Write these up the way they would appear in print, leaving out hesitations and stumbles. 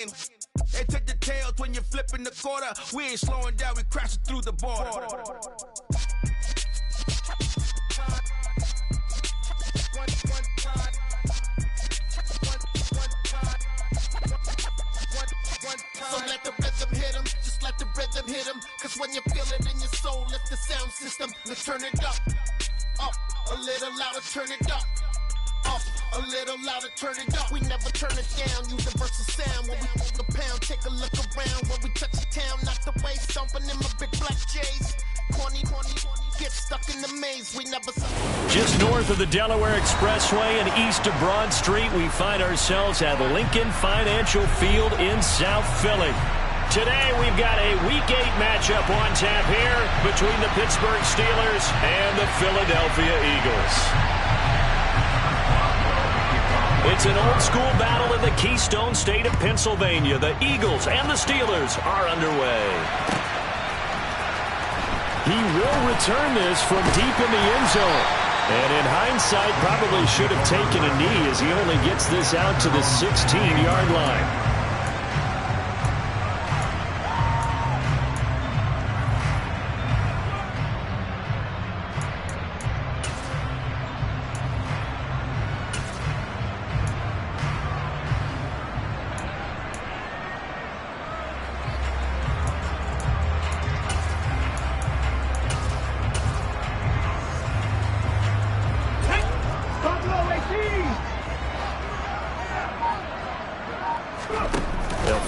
They take the tails when you're flipping the quarter. We ain't slowing down, we crashing through the border. So let the rhythm hit 'em, just let the rhythm hit 'em. Cause when you feel it in your soul, lift the sound system. Let's turn it up, a little louder, turn it up. A little louder, turn it up. We never turn it down, universal sound. When we move the pound, take a look around. When we touch the town, knock the way, stomping in my big black J's. Corny, get stuck in the maze. We never stop. Just north of the Delaware Expressway and east of Broad Street, we find ourselves at Lincoln Financial Field in South Philly. Today, we've got a Week 8 matchup on tap here between the Pittsburgh Steelers and the Philadelphia Eagles. It's an old-school battle in the Keystone State of Pennsylvania. The Eagles and the Steelers are underway. He will return this from deep in the end zone. And in hindsight, probably should have taken a knee as he only gets this out to the 16-yard line.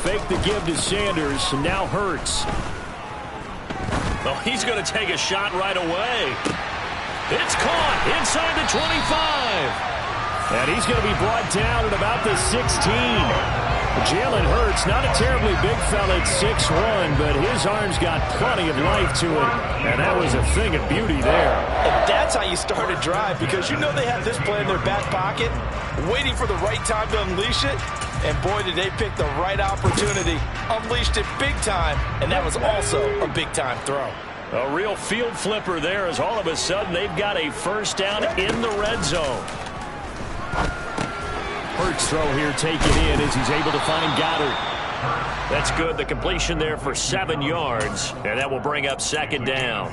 Fake the give to Sanders, and now Hurts. Oh, he's going to take a shot right away. It's caught inside the 25. And he's going to be brought down at about the 16. Jalen Hurts, not a terribly big fella at 6'1", but his arm's got plenty of life to it. And that was a thing of beauty there. And that's how you start a drive, because you know they have this play in their back pocket, waiting for the right time to unleash it. And boy, did they pick the right opportunity. Unleashed it big time, and that was also a big-time throw. A real field flipper there, as all of a sudden they've got a first down in the red zone. Hurts throw here taken in as he's able to find Goddard. That's good. The completion there for 7 yards, and that will bring up second down.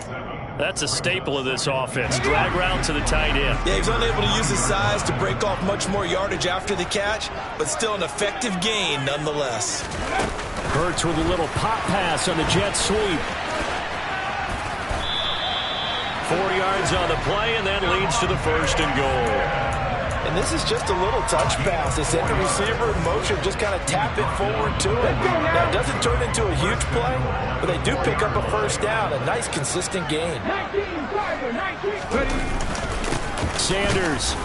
That's a staple of this offense. Drag route to the tight end. Yeah, he's unable to use his size to break off much more yardage after the catch, but still an effective gain nonetheless. Hurts with a little pop pass on the jet sweep. 4 yards on the play, and that leads to the first and goal. And this is just a little touch pass. They send the receiver in motion, just kind of tap it forward to him. Now, it doesn't turn into a huge play, but they do pick up a first down. A nice, consistent gain. Sanders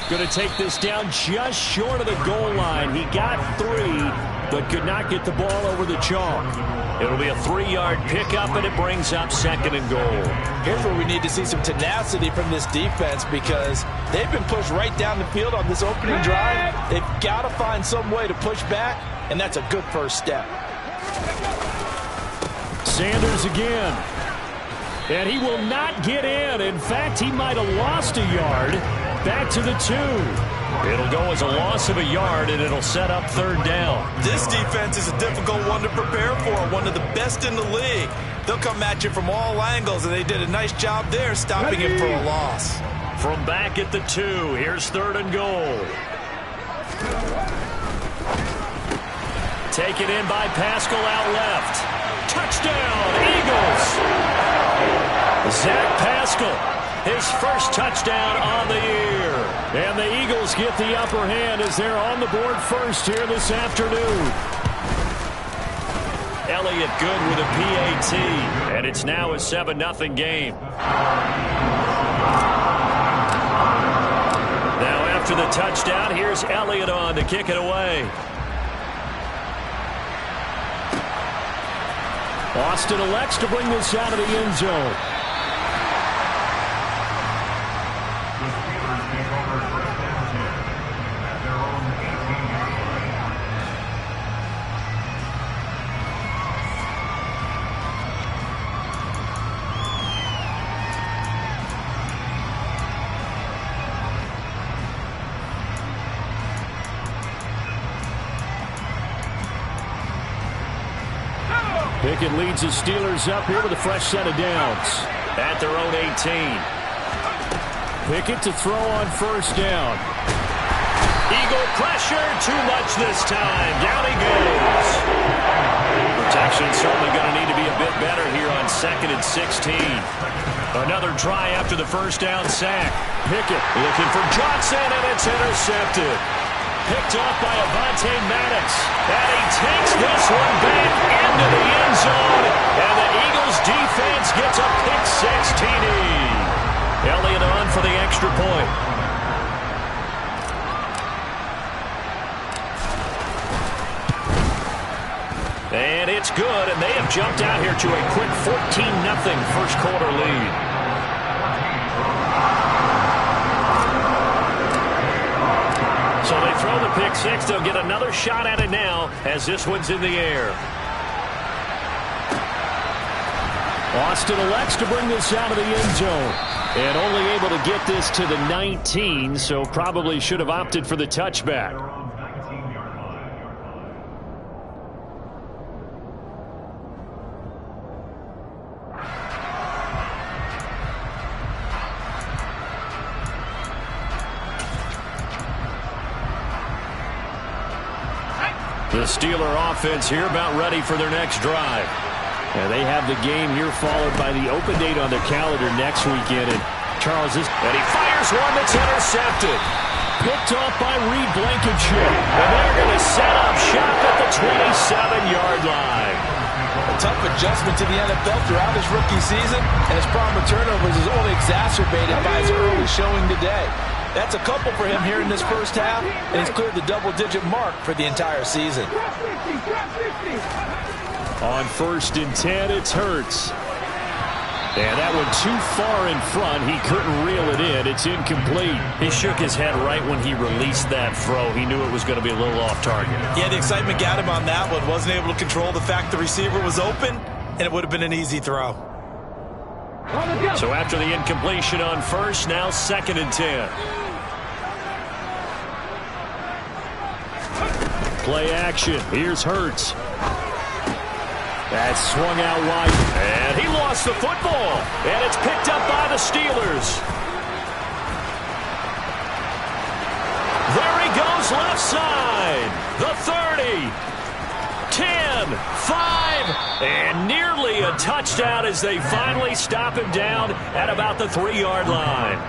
going to take this down just short of the goal line. He got 3, but could not get the ball over the chalk. It'll be a 3-yard pickup, and it brings up second and goal. Here's where we need to see some tenacity from this defense, because they've been pushed right down the field on this opening drive. They've got to find some way to push back, and that's a good first step. Sanders again. And he will not get in. In fact, he might have lost a yard. Back to the 2. It'll go as a loss of a yard, and it'll set up third down. This defense is a difficult one to prepare for, one of the best in the league. They'll come at you from all angles, and they did a nice job there stopping him for a loss. From back at the 2, here's third and goal. Taken in by Pascal out left. Touchdown, Eagles! Zach Pascal. His first touchdown on the year. And the Eagles get the upper hand as they're on the board first here this afternoon. Elliott good with a PAT. And it's now a 7-0 game. Now after the touchdown, here's Elliott on to kick it away. Austin elects to bring this out of the end zone. Pickett leads the Steelers up here with a fresh set of downs. At their own 18. Pickett to throw on first down. Eagle pressure, too much this time. Down he goes. Protection certainly going to need to be a bit better here on 2nd and 16. Another try after the first down sack. Pickett looking for Johnson, and it's intercepted. Picked off by Avonte Maddox. And he takes this one back into the end zone. And the Eagles defense gets a pick-6 TD. Elliott on for the extra point. And it's good, and they have jumped out here to a quick 14-0 first quarter lead. So they throw the pick-6. They'll get another shot at it now as this one's in the air. Austin elects to bring this out of the end zone. And only able to get this to the 19, so probably should have opted for the touchback. The Steeler offense here about ready for their next drive. And they have the game here followed by the open date on their calendar next weekend. And Charles is... And he fires one that's intercepted. Picked off by Reed Blankenship. And they're going to set up shop at the 27-yard line. A tough adjustment to the NFL throughout his rookie season. And his problem with turnovers is only exacerbated by his early showing today. That's a couple for him here in this first half. And he's cleared the double-digit mark for the entire season. On 1st and 10, it's Hurts. And that one too far in front. He couldn't reel it in. It's incomplete. He shook his head right when he released that throw. He knew it was going to be a little off target. Yeah, the excitement got him on that one. Wasn't able to control the fact the receiver was open, and it would have been an easy throw. So after the incompletion on 1st, now 2nd and 10. Play action. Here's Hurts. That's swung out wide. And he lost the football. And it's picked up by the Steelers. There he goes left side. The 30. 10. 5. And nearly a touchdown as they finally stop him down at about the 3-yard line.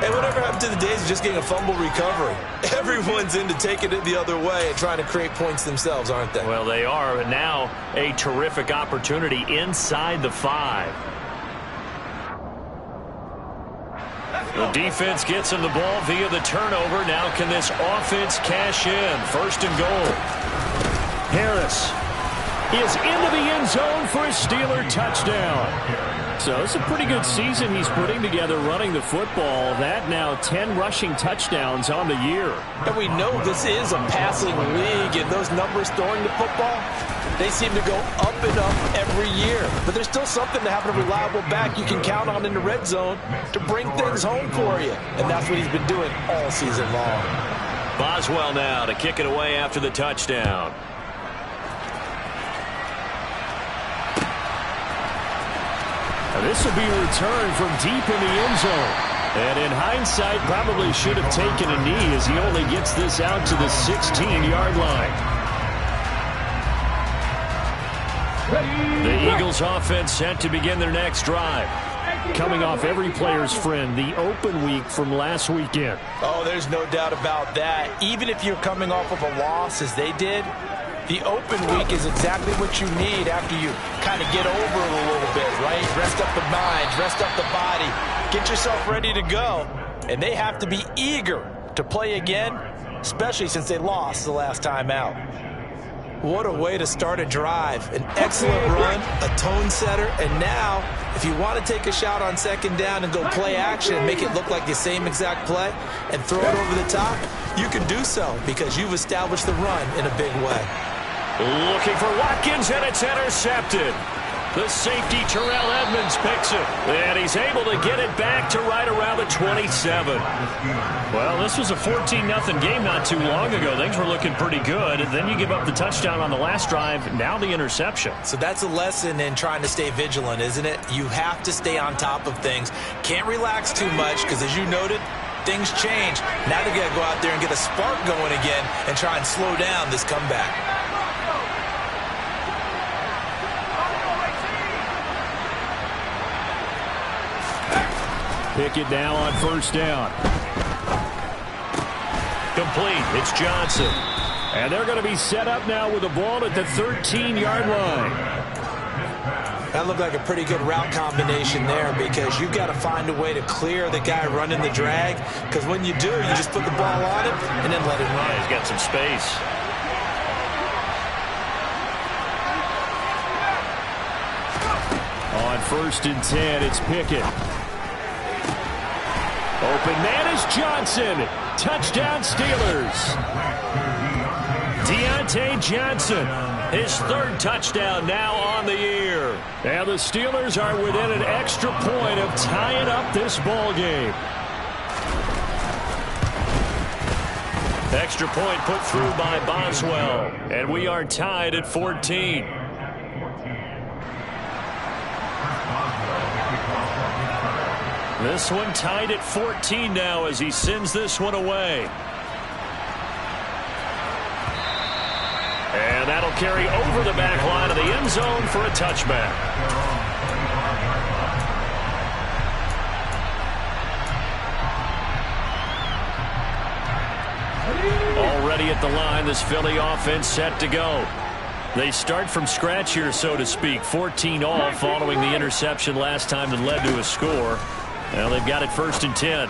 And whatever happened to the days of just getting a fumble recovery? Everyone's into taking it the other way and trying to create points themselves, aren't they? Well, they are, but now a terrific opportunity inside the 5. The defense gets him the ball via the turnover. Now can this offense cash in? 1st and goal. Harris is into the end zone for a Steeler touchdown. So it's a pretty good season he's putting together running the football. That now 10 rushing touchdowns on the year. And we know this is a passing league, and those numbers throwing the football, they seem to go up and up every year. But there's still something to having a reliable back you can count on in the red zone to bring things home for you. And that's what he's been doing all season long. Boswell now to kick it away after the touchdown. This will be a return from deep in the end zone. And in hindsight, probably should have taken a knee as he only gets this out to the 16-yard line. The Eagles offense set to begin their next drive. Coming off every player's friend, the open week from last weekend. Oh, there's no doubt about that. Even if you're coming off of a loss as they did, the open week is exactly what you need after you kind of get over it a little bit, right? Rest up the mind, rest up the body, get yourself ready to go. And they have to be eager to play again, especially since they lost the last time out. What a way to start a drive. An excellent run, a tone setter, and now if you want to take a shot on 2nd down and go play action and make it look like the same exact play and throw it over the top, you can do so because you've established the run in a big way. Looking for Watkins, and it's intercepted. The safety, Terrell Edmonds, picks it. And he's able to get it back to right around the 27. Well, this was a 14-0 game not too long ago. Things were looking pretty good. And then you give up the touchdown on the last drive. Now the interception. So that's a lesson in trying to stay vigilant, isn't it? You have to stay on top of things. Can't relax too much because, as you noted, things change. Now they got to go out there and get a spark going again and try and slow down this comeback. Pickett now on first down. Complete. It's Johnson. And they're going to be set up now with the ball at the 13-yard line. That looked like a pretty good route combination there because you've got to find a way to clear the guy running the drag, because when you do, you just put the ball on him and then let him run. Yeah, he's got some space. On first and 10, it's Pickett. Open man is Johnson. Touchdown Steelers. Deontay Johnson, his third touchdown now on the year. And the Steelers are within an extra point of tying up this ball game. Extra point put through by Boswell. And we are tied at 14. This one tied at 14 now as he sends this one away. And that'll carry over the back line of the end zone for a touchback. Already at the line, this Philly offense set to go. They start from scratch here, so to speak. 14 all following the interception last time that led to a score. Well, they've got it first and 10.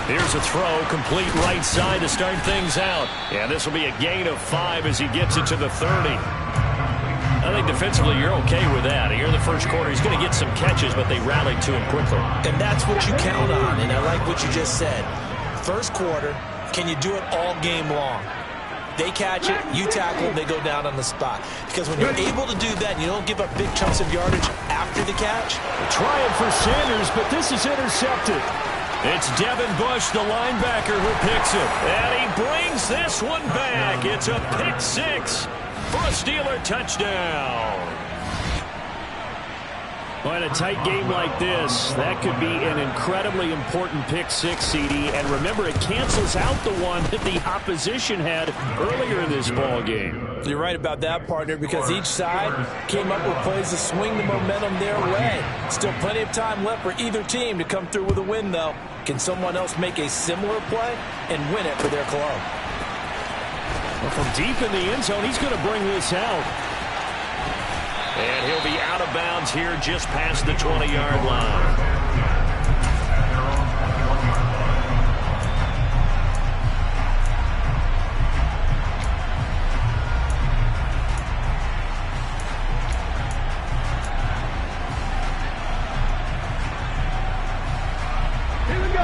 Here's a throw, complete right side to start things out. And this will be a gain of 5 as he gets it to the 30. I think defensively you're okay with that. Here in the first quarter, he's going to get some catches, but they rallied to him quickly. And that's what you count on, and I like what you just said. First quarter, can you do it all game long? They catch it, you tackle, they go down on the spot. Because when you're able to do that, you don't give up big chunks of yardage after the catch. Trying for Sanders, but this is intercepted. It's Devin Bush, the linebacker, who picks it. And he brings this one back. It's a pick six for a Steeler touchdown. Well, in a tight game like this, that could be an incredibly important pick six, CD. And remember, it cancels out the one that the opposition had earlier in this ball game. You're right about that, partner, because each side came up with plays to swing the momentum their way. Still plenty of time left for either team to come through with a win, though. Can someone else make a similar play and win it for their club? Well, from deep in the end zone, he's going to bring this out. And he'll be out of bounds here just past the 20-yard line.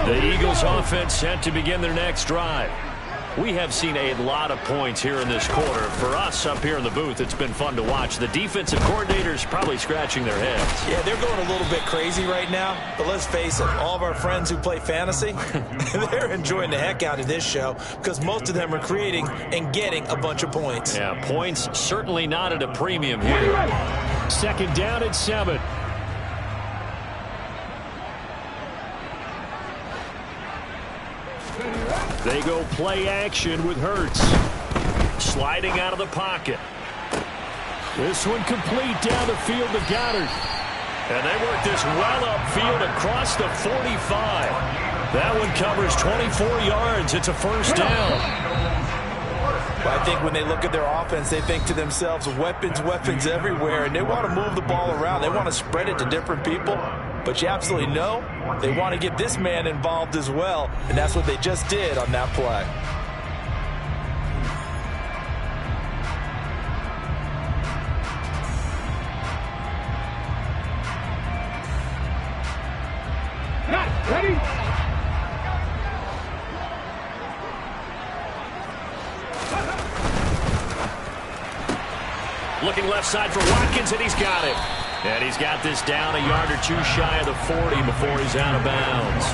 The Eagles offense set to begin their next drive. We have seen a lot of points here in this quarter. For us up here in the booth, it's been fun to watch. The defensive coordinators probably scratching their heads. Yeah, they're going a little bit crazy right now. But let's face it, all of our friends who play fantasy, they're enjoying the heck out of this show because most of them are creating and getting a bunch of points. Yeah, points certainly not at a premium here. Second down at 7. They go play action with Hurts. Sliding out of the pocket. This one complete down the field to Goddard. And they work this well upfield across the 45. That one covers 24 yards. It's a first down. Well, I think when they look at their offense, they think to themselves, weapons, weapons everywhere. And they want to move the ball around. They want to spread it to different people. But you absolutely know they want to get this man involved as well. And that's what they just did on that play. Ready? Looking left side for Watkins, and he's got it. And he's got this down a yard or two shy of the 40 before he's out of bounds.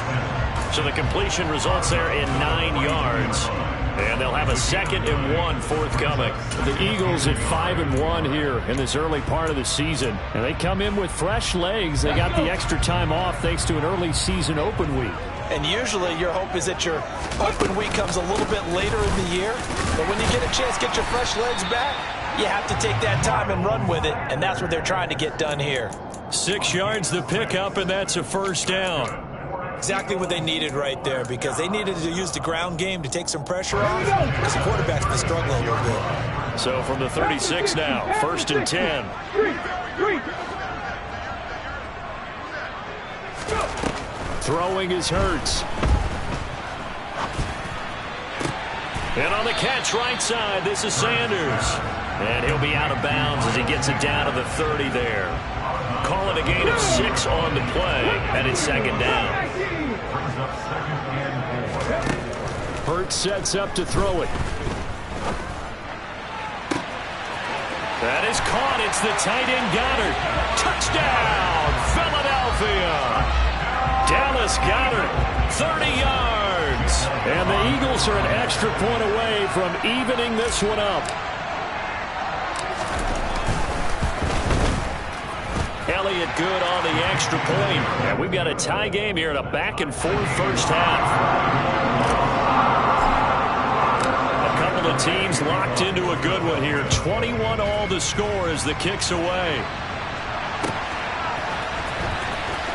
So the completion results there in 9 yards. And they'll have a 2nd and 1 forthcoming. The Eagles at 5-1 here in this early part of the season. And they come in with fresh legs. They got the extra time off thanks to an early season open week. And usually your hope is that your open week comes a little bit later in the year. But when you get a chance to get your fresh legs back, you have to take that time and run with it. And that's what they're trying to get done here. 6 yards the pickup, and that's a first down. Exactly what they needed right there, because they needed to use the ground game to take some pressure off, because the quarterback's been struggling a little bit. So from the 36 now, 1st and 10. Throwing is Hurts. And on the catch right side, this is Sanders. And he'll be out of bounds as he gets it down to the 30 there. Call it a gain of 6 on the play, and it's 2nd down. Hurts sets up to throw it. That is caught. It's the tight end Goddard. Touchdown, Philadelphia. Dallas Goddard, 30 yards. And the Eagles are an extra point away from evening this one up. Elliott good on the extra point. And we've got a tie game here in a back-and-forth first half. A couple of teams locked into a good one here. 21 all the score as the kick's away.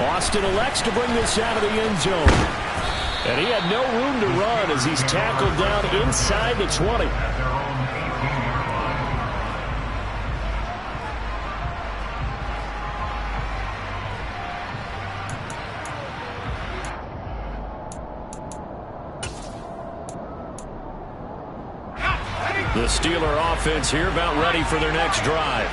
Austin elects to bring this out of the end zone. And he had no room to run as he's tackled down inside the 20. The Steeler offense here about ready for their next drive.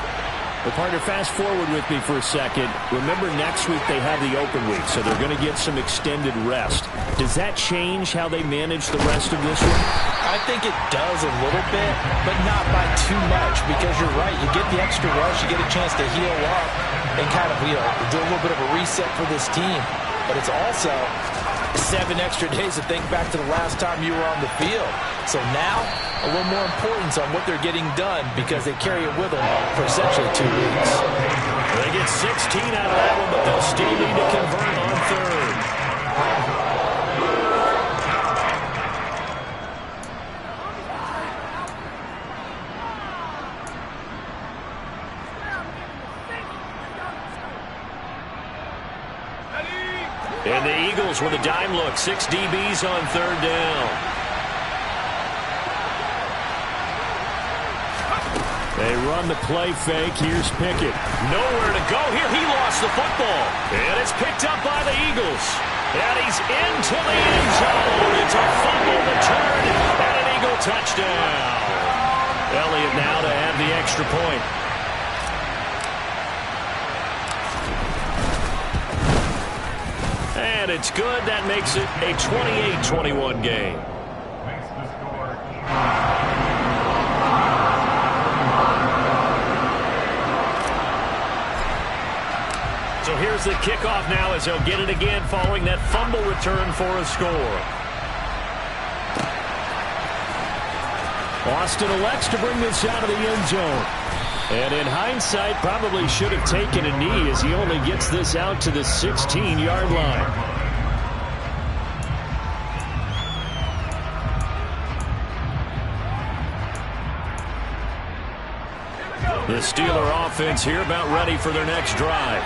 Well, partner, fast forward with me for a second. Remember, next week they have the open week, so they're going to get some extended rest. Does that change how they manage the rest of this one? I think it does a little bit, but not by too much, because you're right. You get the extra rush, you get a chance to heal up and kind of, do a little bit of a reset for this team. But it's also 7 extra days to think back to the last time you were on the field. So now, a little more importance on what they're getting done, because they carry it with them for essentially 2 weeks. They get 16 out of that one, but they'll still need to convert on 3rd. And the Eagles with a dime look. 6 DBs on 3rd down. They run the play fake. Here's Pickett. Nowhere to go here. He lost the football. And it's picked up by the Eagles. And he's into the end zone. It's a fumble return and an Eagle touchdown. Elliott now to add the extra point. And it's good. That makes it a 28-21 game. So here's the kickoff now as they'll get it again following that fumble return for a score. Austin elects to bring this out of the end zone. And in hindsight, probably should have taken a knee as he only gets this out to the 16-yard line. The Steeler offense here about ready for their next drive.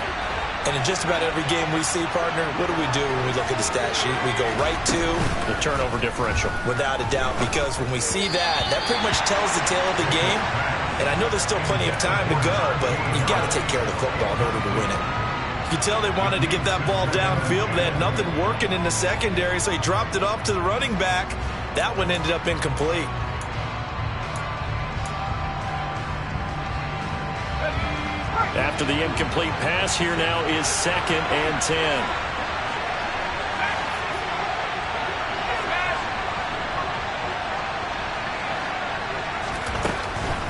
And in just about every game we see, partner, what do we do when we look at the stat sheet? We go right to the turnover differential. Without a doubt, because when we see that, that pretty much tells the tale of the game. And I know there's still plenty of time to go, but you've got to take care of the football in order to win it. You can tell they wanted to get that ball downfield, but they had nothing working in the secondary, so he dropped it off to the running back. That one ended up incomplete. After the incomplete pass, here now is 2nd and 10.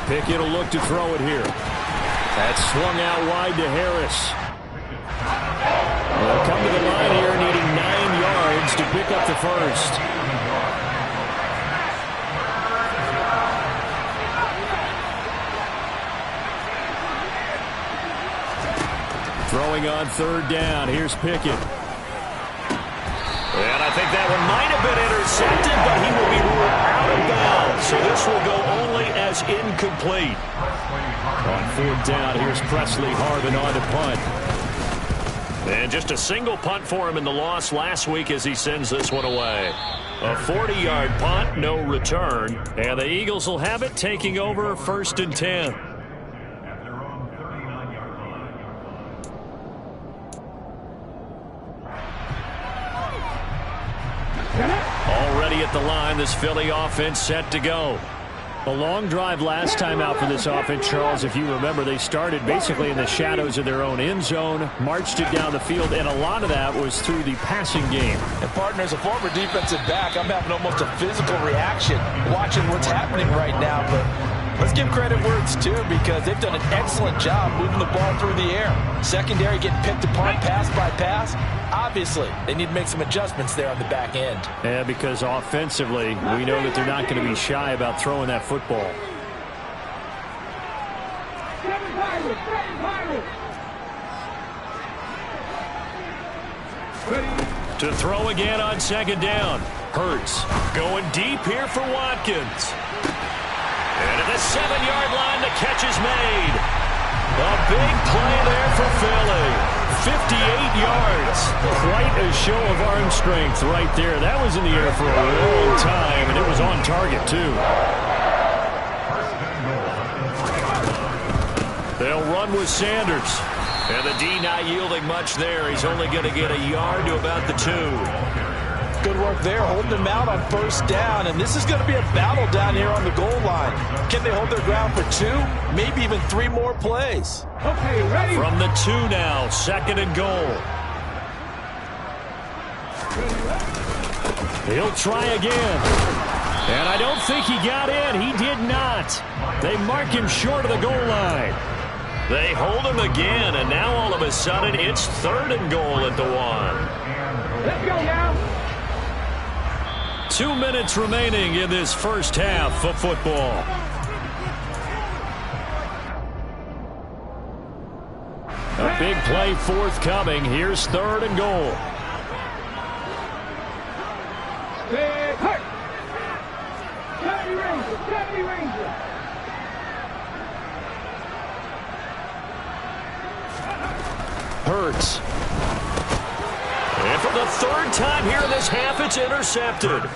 Pickett will look to throw it here. That's swung out wide to Harris. They'll come to the line here needing 9 yards to pick up the first. Throwing on 3rd down. Here's Pickett. And I think that one might have been intercepted, but he will be ruled out of bounds. So this will go only as incomplete. On 4th down, here's Presley Harvin on to punt. And just a single punt for him in the loss last week as he sends this one away. A 40-yard punt, no return. And the Eagles will have it, taking over 1st and 10. Already at the line, this Philly offense set to go. A long drive last time out for this offense, Charles. If you remember, they started basically in the shadows of their own end zone, marched it down the field, and a lot of that was through the passing game. And partner, as a former defensive back, I'm having almost a physical reaction watching what's happening right now. But let's give credit where it's due, because they've done an excellent job moving the ball through the air. Secondary getting picked apart pass by pass. Obviously, they need to make some adjustments there on the back end. Yeah, because offensively, we know that they're not going to be shy about throwing that football. To throw again on 2nd down. Hurts going deep here for Watkins. And at the 7-yard line, the catch is made. A big play there for Philly. 58 yards. Quite a show of arm strength right there. That was in the air for a long time, and it was on target, too. They'll run with Sanders. And the D not yielding much there. He's only going to get a yard to about the 2. Good work there, holding them out on 1st down. And this is going to be a battle down here on the goal line. Can they hold their ground for 2, maybe even 3 more plays? Okay, ready? From the 2 now, 2nd and goal. He'll try again. And I don't think he got in. He did not. They mark him short of the goal line. They hold him again, and now all of a sudden it's 3rd and goal at the 1. Let's go now. 2 minutes remaining in this first half of football. A big play forthcoming. Here's 3rd and goal. Big hurt. 70 Rangers, 70 Rangers. Hurts. And for the 3rd time here in this half, it's intercepted.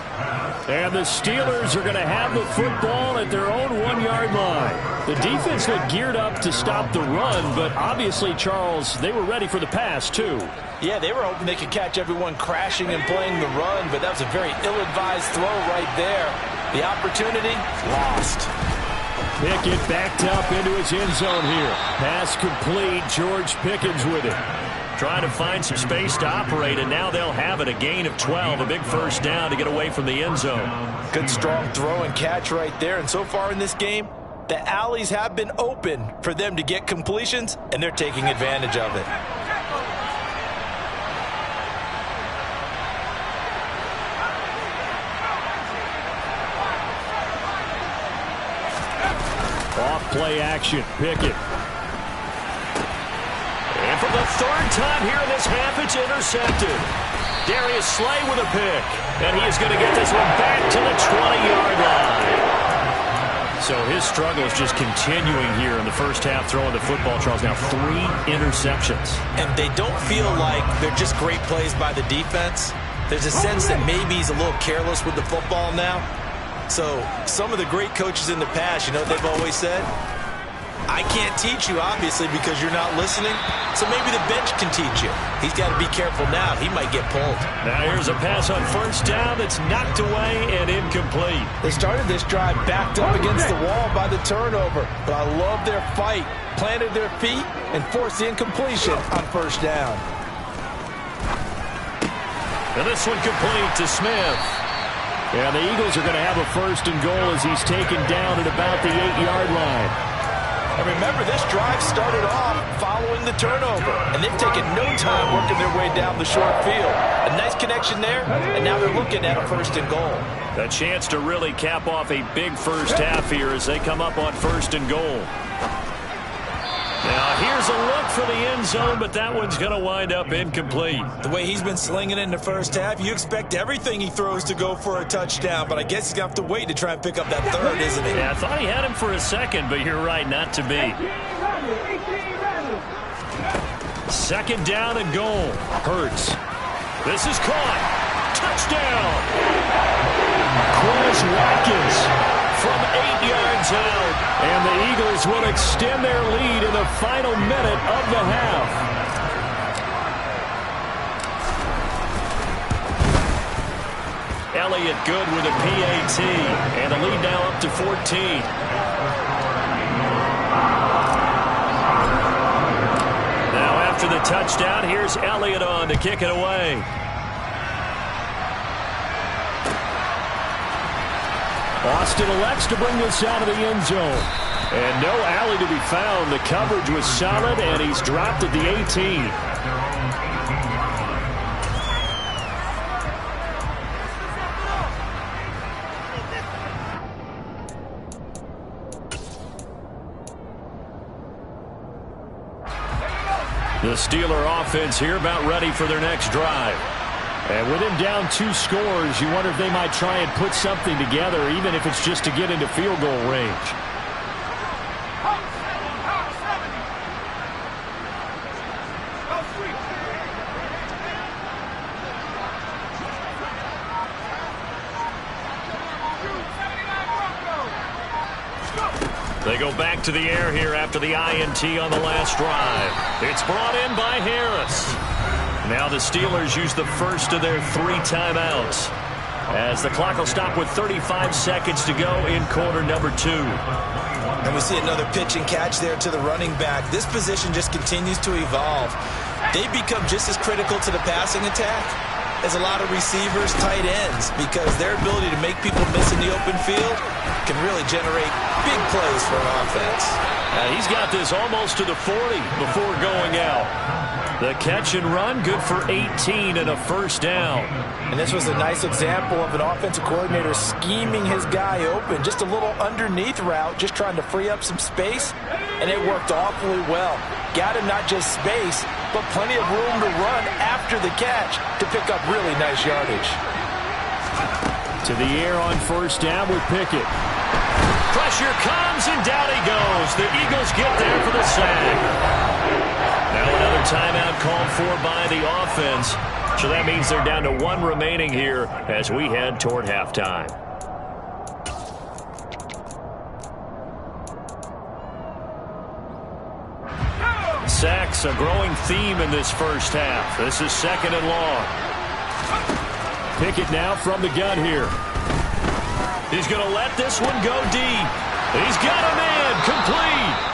And the Steelers are going to have the football at their own 1-yard line. The defense looked geared up to stop the run, but obviously, Charles, they were ready for the pass, too. Yeah, they were hoping they could catch everyone crashing and playing the run, but that was a very ill-advised throw right there. The opportunity, lost. Pickett backed up into his end zone here. Pass complete. George Pickens with it. Trying to find some space to operate, and now they'll have it. A gain of 12, a big 1st down to get away from the end zone. Good strong throw and catch right there. And so far in this game, the alleys have been open for them to get completions, and they're taking advantage of it. Off play action. Pickett. And for the 3rd time here in this half, it's intercepted. Darius Slay with a pick. And he is going to get this one back to the 20-yard line. So his struggle is just continuing here in the first half, throwing the football, Charles. Now 3 interceptions. And they don't feel like they're just great plays by the defense. There's a sense that maybe he's a little careless with the football now. So some of the great coaches in the past, you know what they've always said? I can't teach you, obviously, because you're not listening. So maybe the bench can teach you. He's got to be careful now. He might get pulled. Now here's a pass on 1st down that's knocked away and incomplete. They started this drive backed up against the wall by the turnover. But I love their fight. Planted their feet and forced the incompletion on 1st down. And this one complete to Smith. Yeah, the Eagles are going to have a 1st and goal as he's taken down at about the 8-yard line. And remember, this drive started off following the turnover, and they've taken no time working their way down the short field. A nice connection there, and now they're looking at a 1st and goal. A chance to really cap off a big first half here as they come up on 1st and goal. Now, here's a look for the end zone, but that one's going to wind up incomplete. The way he's been slinging in the first half, you expect everything he throws to go for a touchdown, but I guess he's going to have to wait to try and pick up that 3rd, isn't he? Yeah, I thought he had him for a second, but you're right, not to be. 2nd down and goal. Hurts. This is caught. Touchdown. Quez Watkins from 8 yards out. And the Eagles will extend their lead in the final minute of the half. Elliott good with a PAT. And the lead now up to 14. Now after the touchdown, here's Elliott on to kick it away. Austin elects to bring this out of the end zone. And no alley to be found. The coverage was solid, and he's dropped at the 18. The Steeler offense here about ready for their next drive. And with him down 2 scores, you wonder if they might try and put something together, even if it's just to get into field goal range. They go back to the air here after the INT on the last drive. It's brought in by Harris. Now the Steelers use the first of their 3 timeouts as the clock will stop with 35 seconds to go in quarter number 2. And we see another pitch and catch there to the running back. This position just continues to evolve. They become just as critical to the passing attack as a lot of receivers, tight ends, because their ability to make people miss in the open field can really generate big plays for an offense. He's got this almost to the 40 before going out. The catch and run, good for 18 and a first down. And this was a nice example of an offensive coordinator scheming his guy open. Just a little underneath route, just trying to free up some space, and it worked awfully well. Got him not just space, but plenty of room to run after the catch to pick up really nice yardage. To the air on first down with Pickett. Pressure comes, and down he goes. The Eagles get there for the sack. Now another timeout called for by the offense. So that means they're down to 1 remaining here as we head toward halftime. Sacks, a growing theme in this first half. This is 2nd and long. Pickett now from the gun here. He's going to let this one go deep. He's got him in, complete.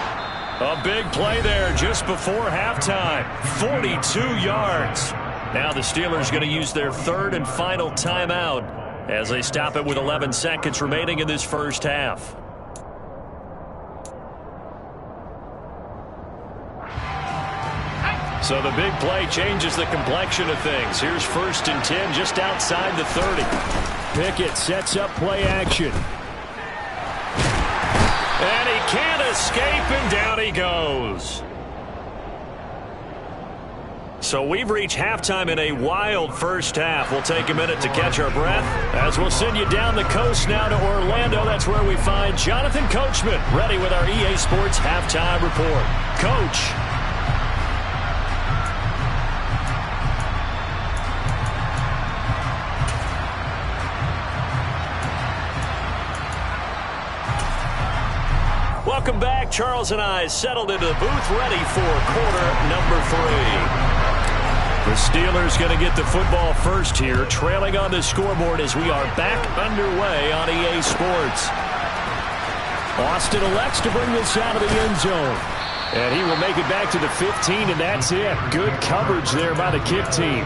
A big play there just before halftime. 42 yards. Now the Steelers going to use their 3rd and final timeout as they stop it with 11 seconds remaining in this first half. So the big play changes the complexion of things. Here's 1st and 10 just outside the 30. Pickett sets up play action. And he can't escape, and down he goes. So we've reached halftime in a wild first half. We'll take a minute to catch our breath as we'll send you down the coast now to Orlando. That's where we find Jonathan Coachman ready with our EA Sports Halftime Report. Coach. Welcome back. Charles and I settled into the booth ready for quarter number 3. The Steelers going to get the football first here, trailing on the scoreboard as we are back underway on EA Sports. Austin elects to bring this out of the end zone. And he will make it back to the 15, and that's it. Good coverage there by the kick team.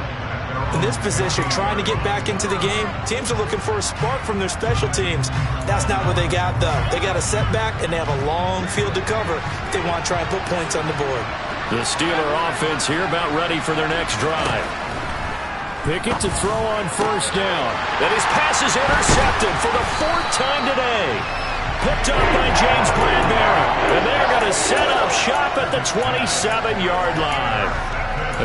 In this position, trying to get back into the game, teams are looking for a spark from their special teams. That's not what they got, though. They got a setback, and they have a long field to cover if they want to try and put points on the board. The Steeler offense here about ready for their next drive. Pickett to throw on first down. And his pass is intercepted for the 4th time today. Picked up by James Bradbury. And they're going to set up shop at the 27-yard line.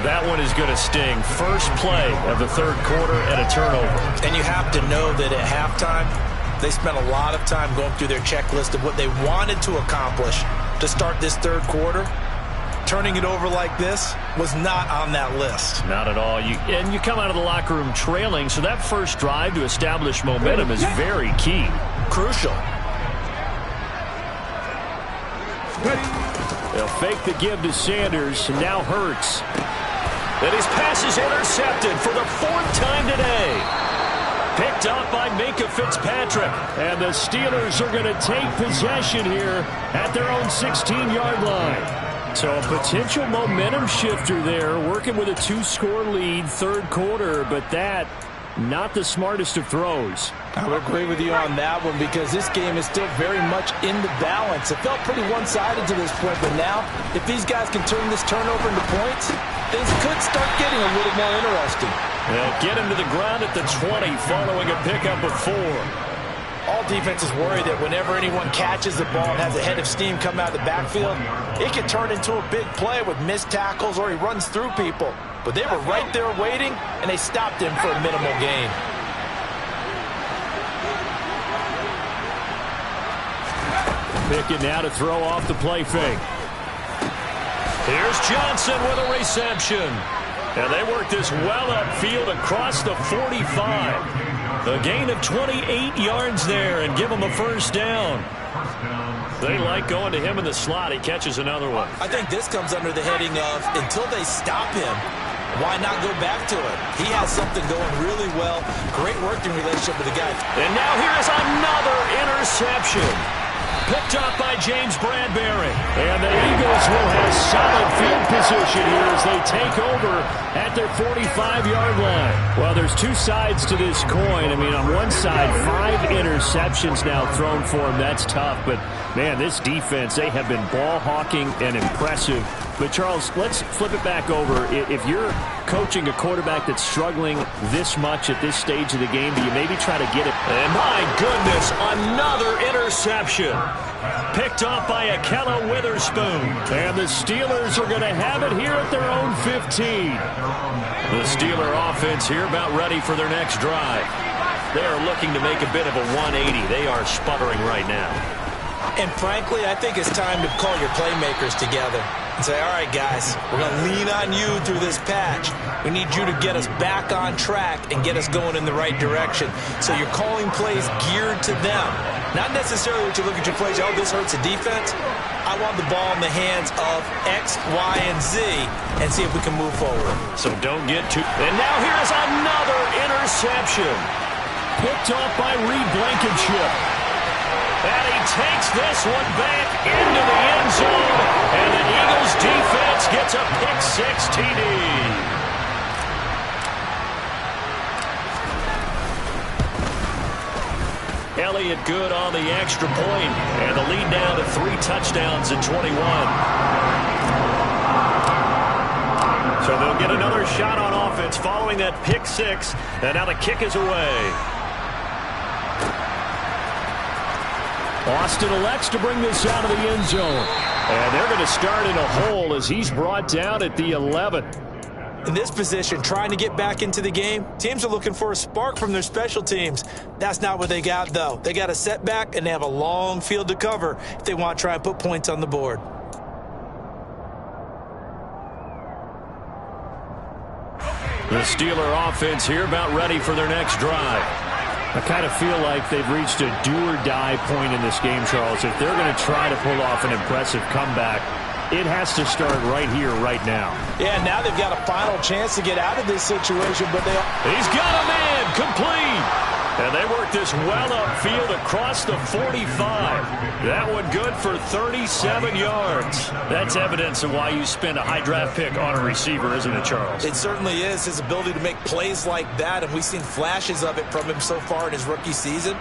That one is going to sting. First play of the 3rd quarter and a turnover. And you have to know that at halftime, they spent a lot of time going through their checklist of what they wanted to accomplish to start this 3rd quarter. Turning it over like this was not on that list. Not at all. And you come out of the locker room trailing, so that first drive to establish momentum is very key. Crucial. They'll fake the give to Sanders, and now Hurts. And his pass is intercepted for the 4th time today. Picked up by Minkah Fitzpatrick. And the Steelers are going to take possession here at their own 16-yard line. So a potential momentum shifter there, working with a 2-score lead, 3rd quarter, but that not the smartest of throws. I would agree with you on that one because this game is still very much in the balance. It felt pretty one-sided to this point, but now if these guys can turn this turnover into points, things could start getting a little more interesting. They'll get him to the ground at the 20 following a pickup of 4. All defenses worry that whenever anyone catches the ball and has a head of steam come out of the backfield, it can turn into a big play with missed tackles or he runs through people. But they were right there waiting, and they stopped him for a minimal gain. Pickett now to throw off the play fake. Here's Johnson with a reception. And they work this well upfield across the 45. A gain of 28 yards there and give him a first down. They like going to him in the slot. He catches another one. I think this comes under the heading of until they stop him, why not go back to it? He has something going really well. Great working relationship with the guy. And now here is another interception. Picked up by James Bradbury. And the Eagles will have solid field position here as they take over at their 45-yard line. Well, there's 2 sides to this coin. I mean, on one side, 5 interceptions now thrown for him. That's tough. But, man, this defense, they have been ball hawking and impressive. But, Charles, let's flip it back over. If you're coaching a quarterback that's struggling this much at this stage of the game, do you maybe try to get it? And, my goodness, another interception. Picked off by Ahkello Witherspoon. And the Steelers are going to have it here at their own 15. The Steeler offense here about ready for their next drive. They are looking to make a bit of a 180. They are sputtering right now. And frankly, I think it's time to call your playmakers together and say, all right, guys, we're going to lean on you through this patch. We need you to get us back on track and get us going in the right direction. So you're calling plays geared to them. Not necessarily what you look at your plays, oh, this hurts the defense. I want the ball in the hands of X, Y, and Z and see if we can move forward. So don't get too... And now here's another interception. Picked off by Reed Blankenship. And he takes this one back into the end zone. And the Eagles defense gets a pick-6 TD. Elliott good on the extra point. And the lead now to 3 touchdowns in 21. So they'll get another shot on offense following that pick-6. And now the kick is away. Austin elects to bring this out of the end zone. And they're going to start in a hole as he's brought down at the 11. In this position, trying to get back into the game, teams are looking for a spark from their special teams. That's not what they got, though. They got a setback, and they have a long field to cover if they want to try and put points on the board. The Steeler offense here about ready for their next drive. I kind of feel like they've reached a do-or-die point in this game, Charles. If they're going to try to pull off an impressive comeback, it has to start right here, right now. Yeah, now they've got a final chance to get out of this situation, but they... He's got a man, complete. And they work this well upfield across the 45. That one good for 37 yards. That's evidence of why you spend a high draft pick on a receiver, isn't it, Charles? It certainly is, his ability to make plays like that, and we've seen flashes of it from him so far in his rookie season.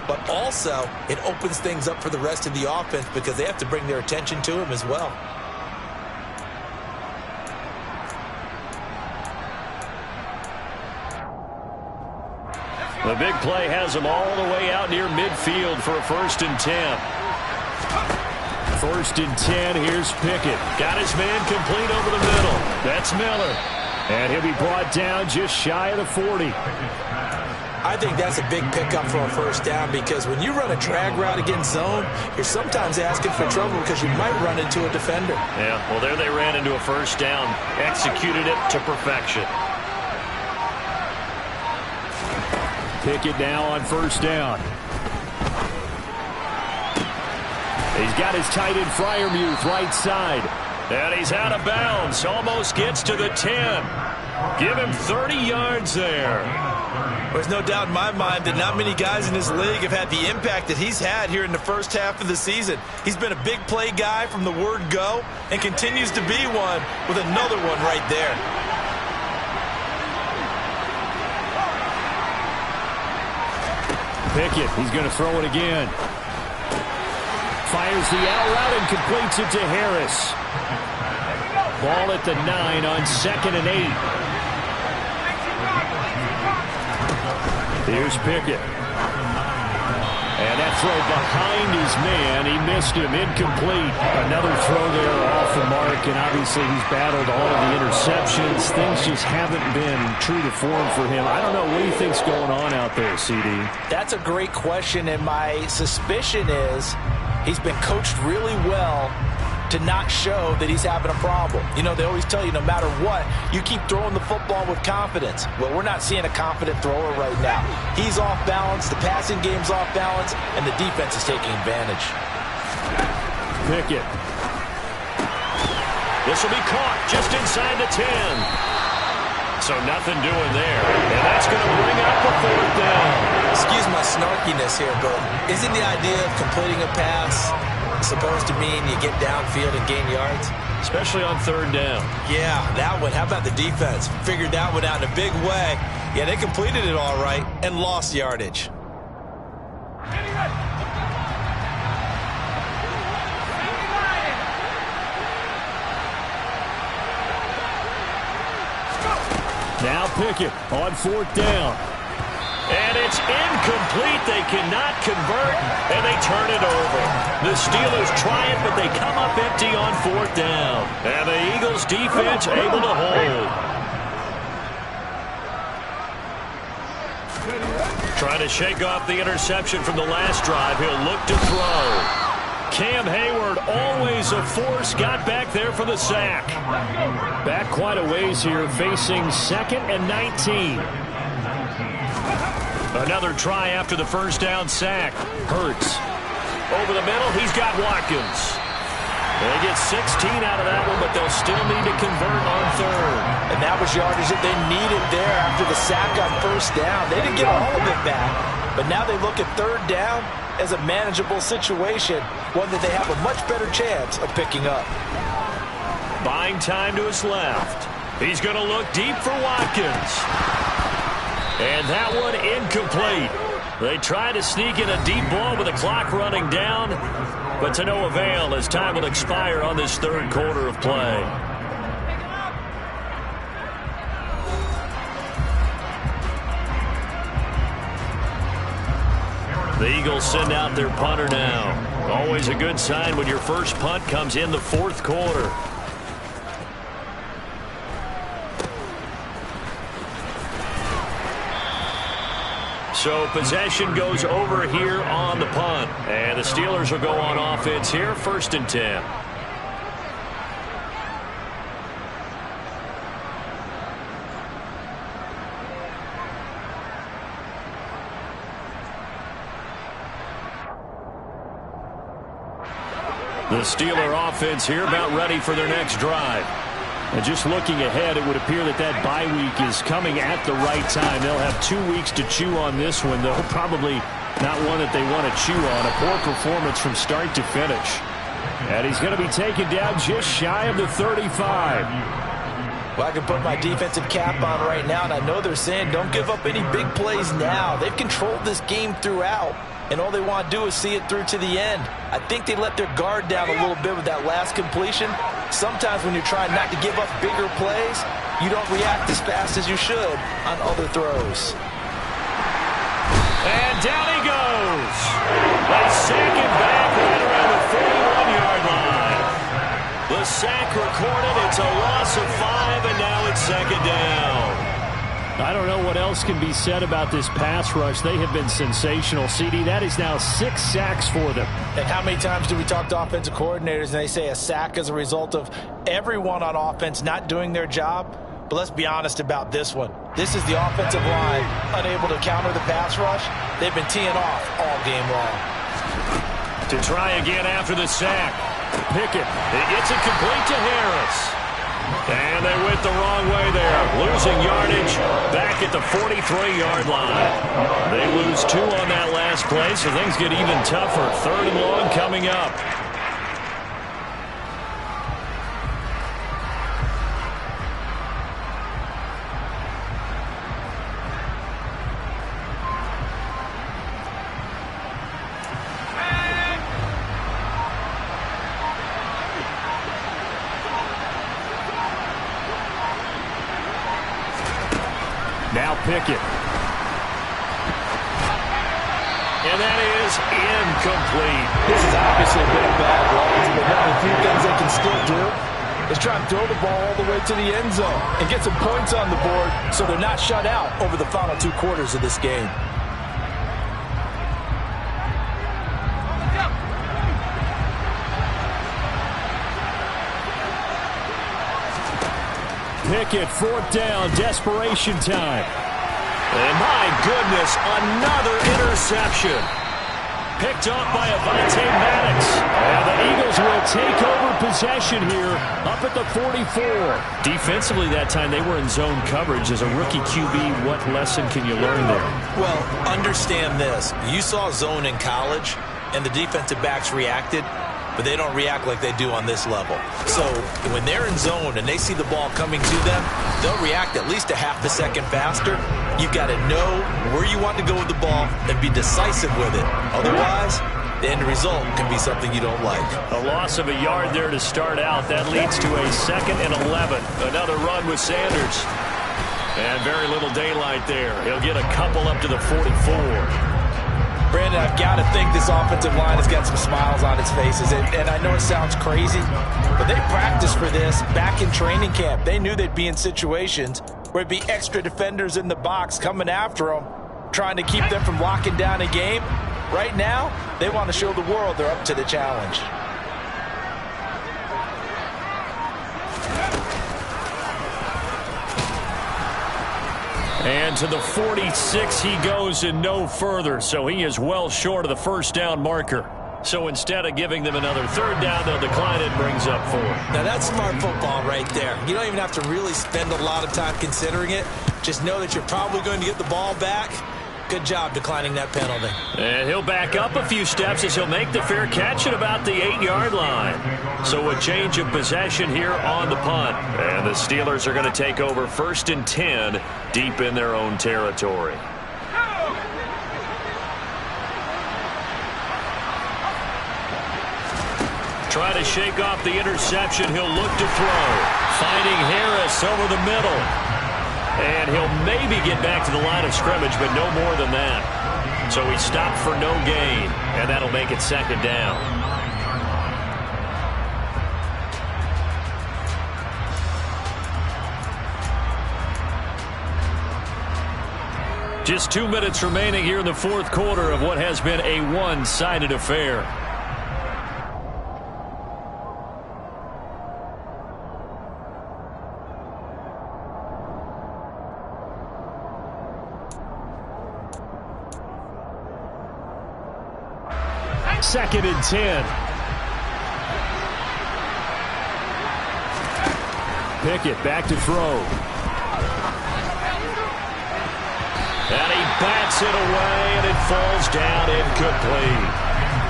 But also, it opens things up for the rest of the offense because they have to bring their attention to him as well. The big play has him all the way out near midfield for a 1st and 10. 1st and 10, here's Pickett. Got his man complete over the middle. That's Miller. And he'll be brought down just shy of the 40. I think that's a big pickup for a 1st down because when you run a drag route against zone, you're sometimes asking for trouble because you might run into a defender. Yeah, well, there they ran into a 1st down. Executed it to perfection. Pickett now on 1st down. He's got his tight end Freiermuth right side. And he's out of bounds. Almost gets to the 10. Give him 30 yards there. There's no doubt in my mind that not many guys in this league have had the impact that he's had here in the first half of the season. He's been a big play guy from the word go and continues to be one with another one right there. Pickett, he's going to throw it again. Fires the out route and completes it to Harris. Ball at the 9 on 2nd and 8. Here's Pickett. And that throw behind his man. He missed him. Incomplete. Another throw there off the mark, and obviously he's battled all of the interceptions. Things just haven't been true to form for him. I don't know. What do you think's going on out there, CD? That's a great question, and my suspicion is he's been coached really well to not show that he's having a problem. You know, they always tell you no matter what, you keep throwing the football with confidence. Well, we're not seeing a confident thrower right now. He's off balance, the passing game's off balance, and the defense is taking advantage. Pickett. This will be caught just inside the 10. So nothing doing there. And that's going to bring up a 4th down. Excuse my snarkiness here, but isn't the idea of completing a pass supposed to mean you get downfield and gain yards? Especially on 3rd down. Yeah, that one. How about the defense? Figured that one out in a big way. Yeah, they completed it all right and lost yardage. Now Pickett on 4th down. And it's incomplete. They cannot convert, and they turn it over. The Steelers try it, but they come up empty on 4th down. And the Eagles defense able to hold. Trying to shake off the interception from the last drive. He'll look to throw. Cam Hayward, always a force, got back there for the sack. Back quite a ways here, facing 2nd and 19. Another try after the 1st down sack. Hurts. Over the middle, he's got Watkins. They get 16 out of that one, but they'll still need to convert on 3rd. And that was yardage that they needed there after the sack on 1st down. They didn't get all of it back, but now they look at 3rd down as a manageable situation, one that they have a much better chance of picking up. Buying time to his left. He's going to look deep for Watkins. And that one incomplete. They try to sneak in a deep ball with the clock running down, but to no avail as time will expire on this 3rd quarter of play. The Eagles send out their punter now. Always a good sign when your first punt comes in the 4th quarter. So possession goes over here on the punt. And the Steelers will go on offense here, 1st and 10. The Steeler offense here about ready for their next drive. And just looking ahead, it would appear that that bye week is coming at the right time. They'll have 2 weeks to chew on this one, though probably not one that they want to chew on. A poor performance from start to finish. And he's going to be taken down just shy of the 35. Well, I can put my defensive cap on right now, and I know they're saying don't give up any big plays now. They've controlled this game throughout, and all they want to do is see it through to the end. I think they let their guard down a little bit with that last completion. Sometimes when you're trying not to give up bigger plays, you don't react as fast as you should on other throws. And down he goes. They sack him back right around the 41-yard line. The sack recorded. It's a loss of 5, and now it's second down. I don't know what else can be said about this pass rush. They have been sensational, CD. That is now 6 sacks for them. And how many times do we talk to offensive coordinators and they say a sack is a result of everyone on offense not doing their job? But let's be honest about this one. This is the offensive line unable to counter the pass rush. They've been teeing off all game long. To try again after the sack. Pickett. It gets it complete to Harris. And they went the wrong way there. Losing yardage back at the 43-yard line. They lose 2 on that last play, so things get even tougher. 3rd and long coming up. Now Pickett. And that is incomplete. This has obviously been a bad loss, but one of the few things they can still do is try and throw the ball all the way to the end zone and get some points on the board so they're not shut out over the final 2 quarters of this game. Pickett, 4th down, desperation time. And my goodness, another interception. Picked off by Avonte Maddox. And the Eagles will take over possession here up at the 44. Defensively that time, they were in zone coverage. As a rookie QB, what lesson can you learn there? Well, understand this. You saw zone in college, and the defensive backs reacted, but they don't react like they do on this level. So when they're in zone and they see the ball coming to them, they'll react at least a half a second faster. You've got to know where you want to go with the ball and be decisive with it. Otherwise, the end result can be something you don't like. A loss of a yard there to start out. That leads to a 2nd and 11. Another run with Sanders. And very little daylight there. He'll get a couple up to the 44. Brandon, I've got to think this offensive line has got some smiles on its faces. And I know it sounds crazy, but they practiced for this back in training camp. They knew they'd be in situations where it'd be extra defenders in the box coming after them, trying to keep them from locking down a game. Right now, they want to show the world they're up to the challenge. And to the 46 he goes and no further. So he is well short of the 1st down marker. So instead of giving them another 3rd down, they'll decline it, brings up 4. Now that's smart football right there. You don't even have to really spend a lot of time considering it. Just know that you're probably going to get the ball back. Good job declining that penalty. And he'll back up a few steps as he'll make the fair catch at about the 8-yard line. So a change of possession here on the punt. And the Steelers are going to take over 1st and 10 deep in their own territory. Try to shake off the interception. He'll look to throw. Finding Harris over the middle. And he'll maybe get back to the line of scrimmage, but no more than that. So he stopped for no gain, and that'll make it 2nd down. Just 2 minutes remaining here in the 4th quarter of what has been a one-sided affair. Second and 10. Pickett back to throw. And he bats it away, and it falls down incomplete.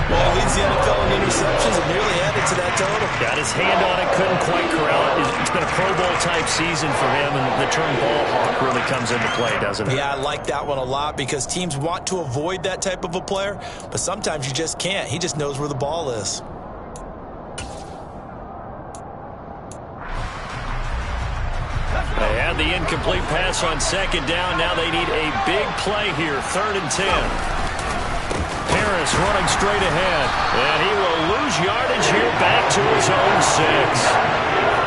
Well, he leads the NFL in interceptions and nearly added to that total. Got his hand on it, couldn't quite corral it. It's been a Pro Bowl-type season for him, and the term ball hawk really comes into play, doesn't it? Yeah, I like that one a lot because teams want to avoid that type of a player, but sometimes you just can't. He just knows where the ball is. They had the incomplete pass on second down. Now they need a big play here, 3rd and 10. Harris running straight ahead, and he will lose yardage here back to his own 6.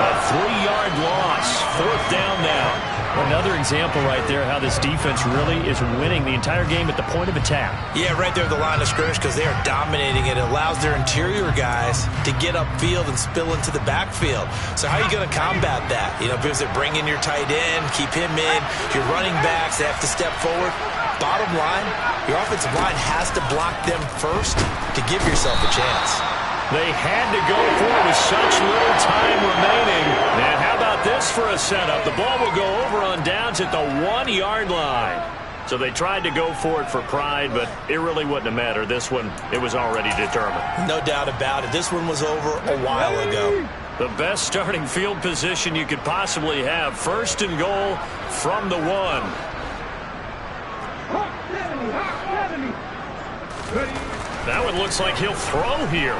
A 3-yard loss, 4th down now. Another example right there how this defense really is winning the entire game at the point of attack. Yeah, right there at the line of scrimmage because they are dominating it. It allows their interior guys to get upfield and spill into the backfield. So how are you going to combat that? You know, because they bring in your tight end, keep him in, your running backs, they have to step forward. Bottom line, your offensive line has to block them first to give yourself a chance. They had to go for it with such little time remaining. And how about this for a setup? The ball will go over on downs at the 1-yard line. So they tried to go for it for pride, but it really wouldn't have mattered. This one, it was already determined. No doubt about it. This one was over a while ago. The best starting field position you could possibly have. 1st and goal from the 1. That one looks like he'll throw here.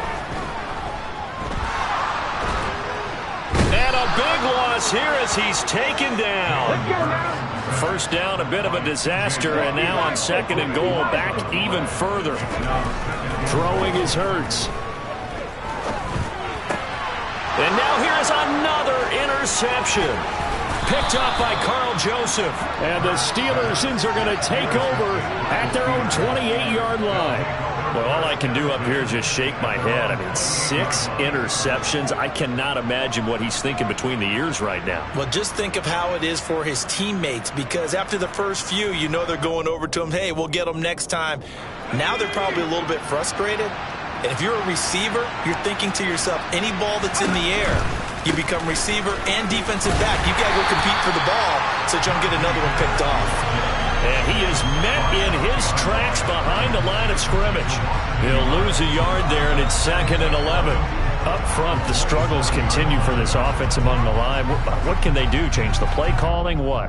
And a big loss here as he's taken down. 1st down, a bit of a disaster, and now on 2nd and goal, back even further. Throwing is Hurts. And now here is another interception. Picked up by Carl Joseph. And the Steelers are going to take over at their own 28-yard line. Well, all I can do up here is just shake my head. I mean, 6 interceptions. I cannot imagine what he's thinking between the ears right now. Well, just think of how it is for his teammates, because after the first few, you know they're going over to him, hey, we'll get them next time. Now they're probably a little bit frustrated. And if you're a receiver, you're thinking to yourself, any ball that's in the air, you become receiver and defensive back. You've got to go compete for the ball so that you don't get another one picked off. And he is met in his tracks behind the line of scrimmage. He'll lose a yard there, and it's 2nd and 11. Up front, the struggles continue for this offense among the line. What can they do? Change the play calling? What?